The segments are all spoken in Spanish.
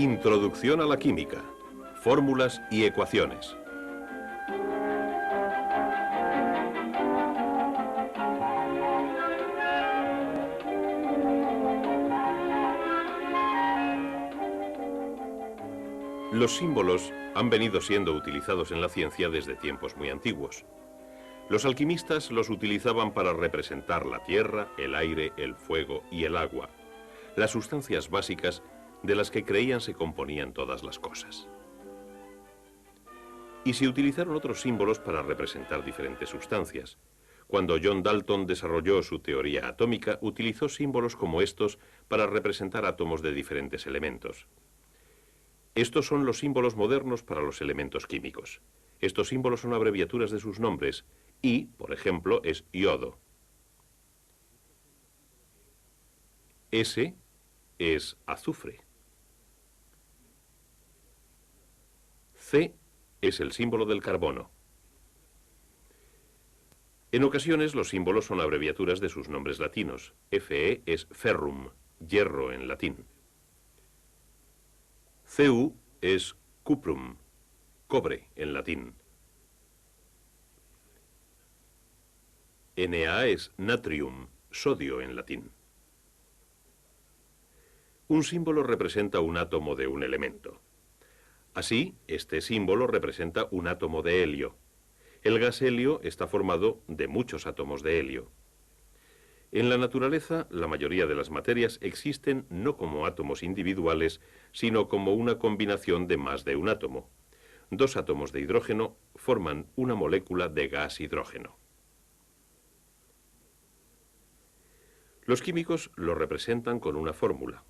Introducción a la química, fórmulas y ecuaciones. Los símbolos han venido siendo utilizados en la ciencia desde tiempos muy antiguos. Los alquimistas los utilizaban para representar la tierra, el aire, el fuego y el agua, las sustancias básicas de las que creían se componían todas las cosas. Y se utilizaron otros símbolos para representar diferentes sustancias. Cuando John Dalton desarrolló su teoría atómica, utilizó símbolos como estos para representar átomos de diferentes elementos. Estos son los símbolos modernos para los elementos químicos. Estos símbolos son abreviaturas de sus nombres. I, por ejemplo, es iodo. S es azufre. C es el símbolo del carbono. En ocasiones los símbolos son abreviaturas de sus nombres latinos. Fe es ferrum, hierro en latín. Cu es cuprum, cobre en latín. Na es natrium, sodio en latín. Un símbolo representa un átomo de un elemento. Así, este símbolo representa un átomo de helio. El gas helio está formado de muchos átomos de helio. En la naturaleza, la mayoría de las materias existen no como átomos individuales, sino como una combinación de más de un átomo. Dos átomos de hidrógeno forman una molécula de gas hidrógeno. Los químicos lo representan con una fórmula.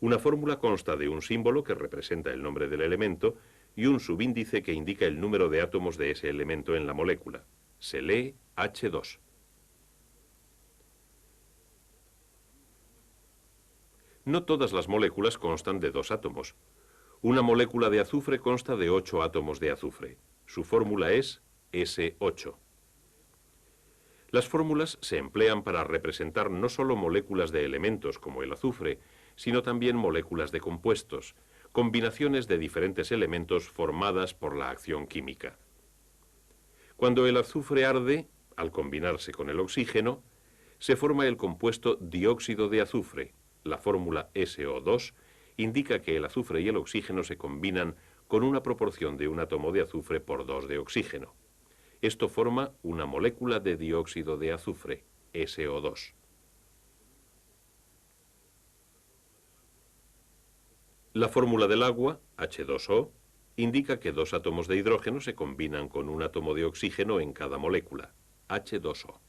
Una fórmula consta de un símbolo que representa el nombre del elemento y un subíndice que indica el número de átomos de ese elemento en la molécula. Se lee H2. No todas las moléculas constan de dos átomos. Una molécula de azufre consta de 8 átomos de azufre. Su fórmula es S8. Las fórmulas se emplean para representar no solo moléculas de elementos como el azufre, sino también moléculas de compuestos, combinaciones de diferentes elementos formadas por la acción química. Cuando el azufre arde, al combinarse con el oxígeno, se forma el compuesto dióxido de azufre. La fórmula SO2 indica que el azufre y el oxígeno se combinan con una proporción de un átomo de azufre por 2 de oxígeno. Esto forma una molécula de dióxido de azufre, SO2. La fórmula del agua, H2O, indica que 2 átomos de hidrógeno se combinan con un átomo de oxígeno en cada molécula, H2O.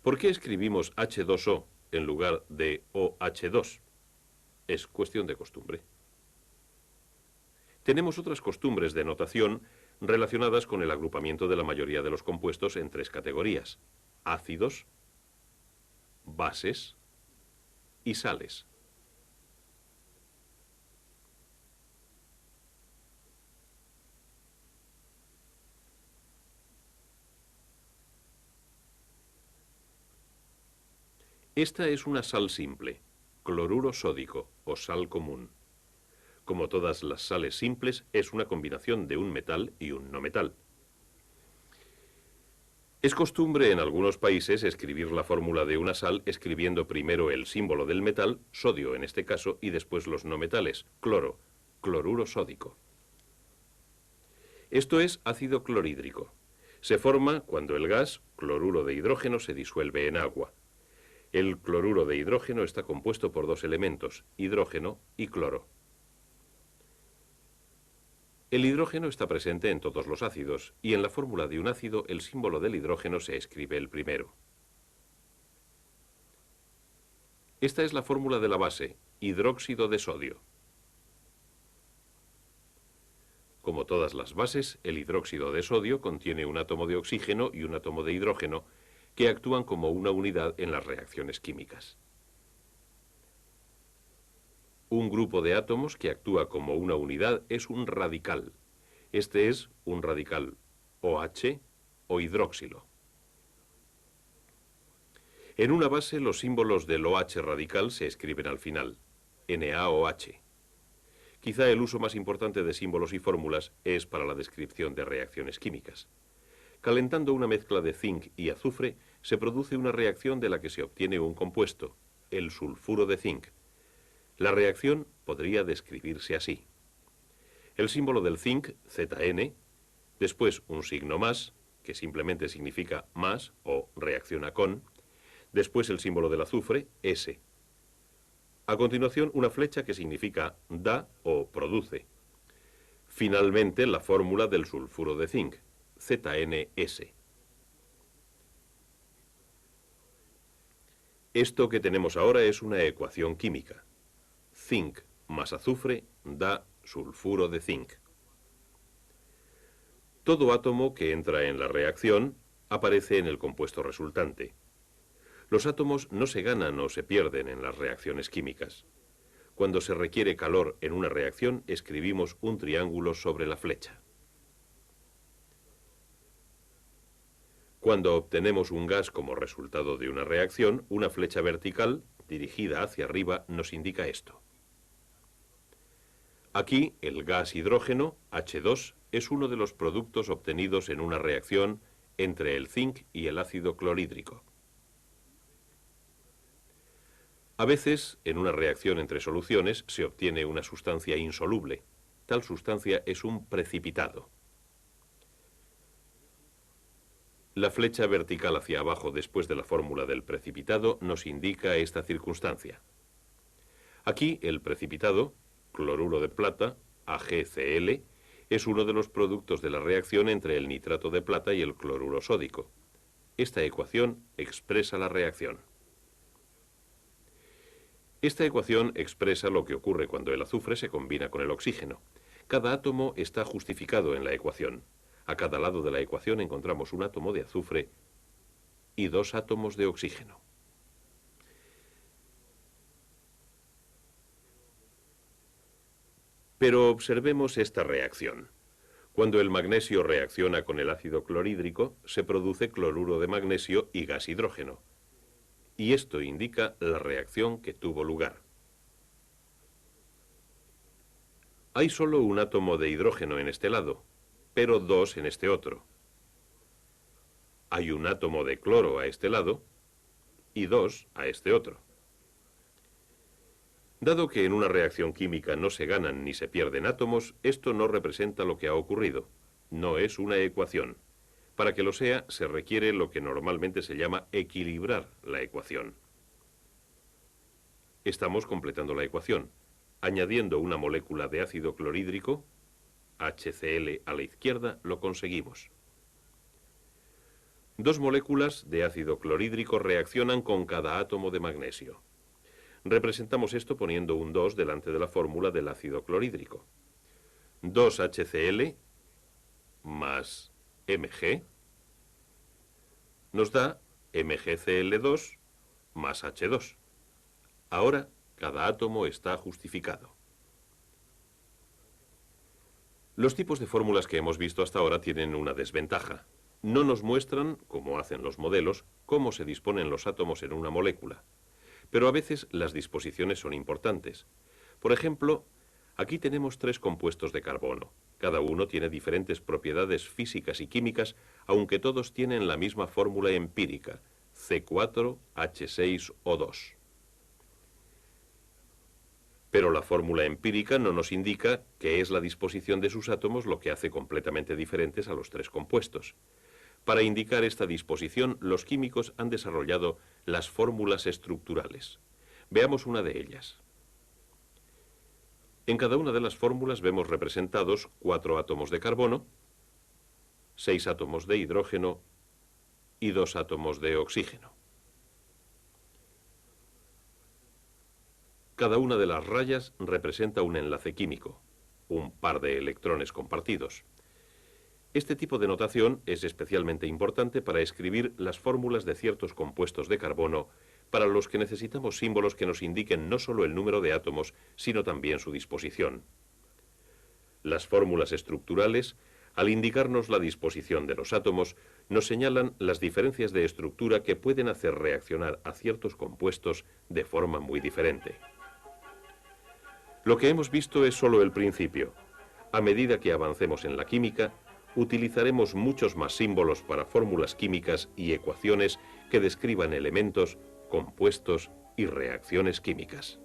¿Por qué escribimos H2O en lugar de OH2? Es cuestión de costumbre. Tenemos otras costumbres de notación relacionadas con el agrupamiento de la mayoría de los compuestos en 3 categorías: ácidos, bases y sales. Esta es una sal simple, cloruro sódico o sal común. Como todas las sales simples, es una combinación de un metal y un no metal. Es costumbre en algunos países escribir la fórmula de una sal escribiendo primero el símbolo del metal, sodio en este caso, y después los no metales, cloro, cloruro sódico. Esto es ácido clorhídrico. Se forma cuando el gas, cloruro de hidrógeno, se disuelve en agua. El cloruro de hidrógeno está compuesto por 2 elementos, hidrógeno y cloro. El hidrógeno está presente en todos los ácidos, y en la fórmula de un ácido el símbolo del hidrógeno se escribe el primero. Esta es la fórmula de la base, hidróxido de sodio. Como todas las bases, el hidróxido de sodio contiene un átomo de oxígeno y un átomo de hidrógeno que actúan como una unidad en las reacciones químicas. Un grupo de átomos que actúa como una unidad es un radical. Este es un radical OH o hidroxilo. En una base, los símbolos del OH radical se escriben al final, NaOH. Quizá el uso más importante de símbolos y fórmulas es para la descripción de reacciones químicas. Calentando una mezcla de zinc y azufre, se produce una reacción de la que se obtiene un compuesto, el sulfuro de zinc. La reacción podría describirse así. El símbolo del zinc, Zn, después un signo más, que simplemente significa más o reacciona con, después el símbolo del azufre, S. A continuación, una flecha que significa da o produce. Finalmente, la fórmula del sulfuro de zinc, ZnS. Esto que tenemos ahora es una ecuación química. Zinc más azufre da sulfuro de zinc. Todo átomo que entra en la reacción aparece en el compuesto resultante. Los átomos no se ganan o se pierden en las reacciones químicas. Cuando se requiere calor en una reacción, escribimos un triángulo sobre la flecha. Cuando obtenemos un gas como resultado de una reacción, una flecha vertical, dirigida hacia arriba, nos indica esto. Aquí, el gas hidrógeno, H2, es uno de los productos obtenidos en una reacción entre el zinc y el ácido clorhídrico. A veces, en una reacción entre soluciones, se obtiene una sustancia insoluble. Tal sustancia es un precipitado. La flecha vertical hacia abajo después de la fórmula del precipitado nos indica esta circunstancia. Aquí, el precipitado, cloruro de plata, AgCl, es uno de los productos de la reacción entre el nitrato de plata y el cloruro sódico. Esta ecuación expresa la reacción. Esta ecuación expresa lo que ocurre cuando el azufre se combina con el oxígeno. Cada átomo está justificado en la ecuación. A cada lado de la ecuación encontramos un átomo de azufre y 2 átomos de oxígeno. Pero observemos esta reacción. Cuando el magnesio reacciona con el ácido clorhídrico, se produce cloruro de magnesio y gas hidrógeno. Y esto indica la reacción que tuvo lugar. Hay solo un átomo de hidrógeno en este lado, pero 2 en este otro. Hay un átomo de cloro a este lado y 2 a este otro. Dado que en una reacción química no se ganan ni se pierden átomos, esto no representa lo que ha ocurrido. No es una ecuación. Para que lo sea, se requiere lo que normalmente se llama equilibrar la ecuación. Estamos completando la ecuación. Añadiendo una molécula de ácido clorhídrico, HCl a la izquierda, lo conseguimos. 2 moléculas de ácido clorhídrico reaccionan con cada átomo de magnesio. Representamos esto poniendo un 2 delante de la fórmula del ácido clorhídrico. 2HCl más Mg nos da MgCl2 más H2. Ahora, cada átomo está justificado. Los tipos de fórmulas que hemos visto hasta ahora tienen una desventaja. No nos muestran, como hacen los modelos, cómo se disponen los átomos en una molécula. Pero a veces las disposiciones son importantes. Por ejemplo, aquí tenemos 3 compuestos de carbono. Cada uno tiene diferentes propiedades físicas y químicas, aunque todos tienen la misma fórmula empírica, C4H6O2. Pero la fórmula empírica no nos indica qué es la disposición de sus átomos lo que hace completamente diferentes a los 3 compuestos. Para indicar esta disposición, los químicos han desarrollado las fórmulas estructurales. Veamos una de ellas. En cada una de las fórmulas vemos representados 4 átomos de carbono, 6 átomos de hidrógeno y 2 átomos de oxígeno. Cada una de las rayas representa un enlace químico, un par de electrones compartidos. Este tipo de notación es especialmente importante para escribir las fórmulas de ciertos compuestos de carbono, para los que necesitamos símbolos que nos indiquen no solo el número de átomos, sino también su disposición. Las fórmulas estructurales Al indicarnos la disposición de los átomos, nos señalan las diferencias de estructura que pueden hacer reaccionar a ciertos compuestos de forma muy diferente. Lo que hemos visto es solo el principio. A medida que avancemos en la química, utilizaremos muchos más símbolos para fórmulas químicas y ecuaciones que describan elementos, compuestos y reacciones químicas.